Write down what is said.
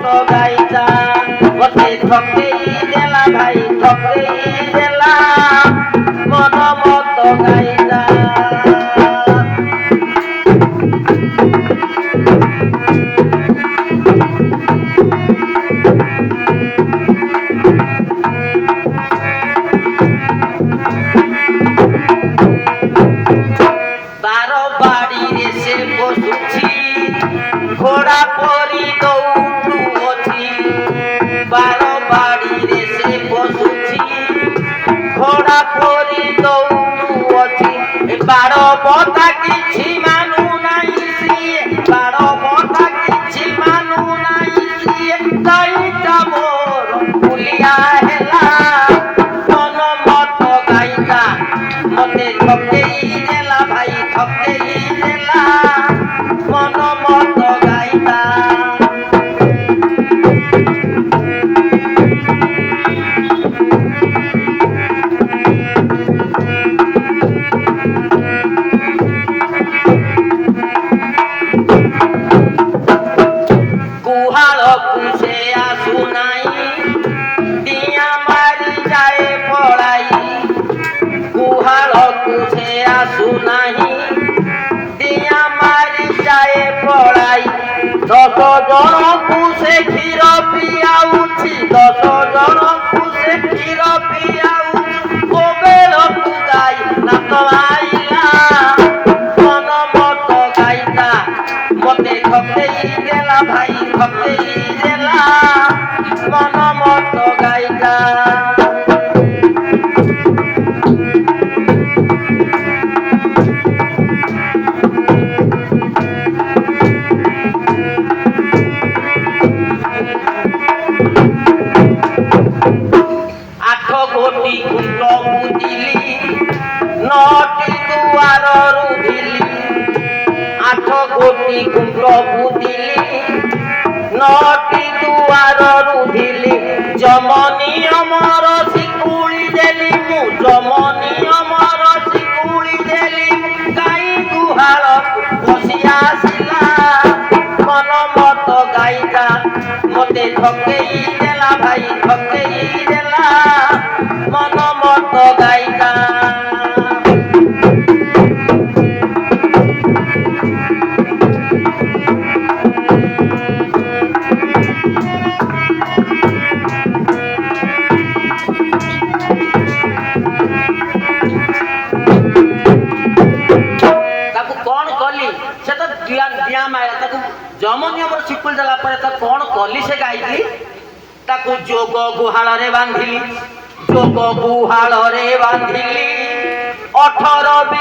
तो गाइता मते थकेई देला भाई थकेई देला मन मत गाइता बारो बाड़ी रे से बसुची घोड़ा परी दौड़ुअछि बारो बाड़ी रे से बसुची घोड़ा परी दौड़ुअछि बारो बता किछि मानु नाही सिए बारो बता किछि मानु नाही सिए गाइता मोर पुलिया हेला मन मत गाइता मते थकेई देला भाई थकेई देला मन मत गाइता गुहाल कुसे आसु नाही दिया मारी जाए पड़ाई गुहाल कुसे आसु नाही दिया मारी जाए पड़ाई 10 जन कुसे क्षीर पियाउछि 10 जन कुसे क्षीर पियाउछि कोबेल तू गाई ना तो आइला मन मत गाइता मते थकेई देला भाई थकेई देला मन मत गाइता गोटी कुंड बुदिली नटी दुआर रुधिली 8 गोटी कुंड बुदिली नटी दुआर रुधिली जमनी अमर शिकुली देली मु जमनी अमर शिकुली देली गाई गुहाल बसी आसिला मन मत गाइता मते थकेई देला भाई थकेई देला मन मत गाइता ताकू कौन कली से तो दिया दिया माया ताकू जमनी हमर सिकुल देला परे त कौन कली से गाइली ताकू जोग गुहाल रे बांधिली जोग गुहाल रे बांधिली 18 बीड़ा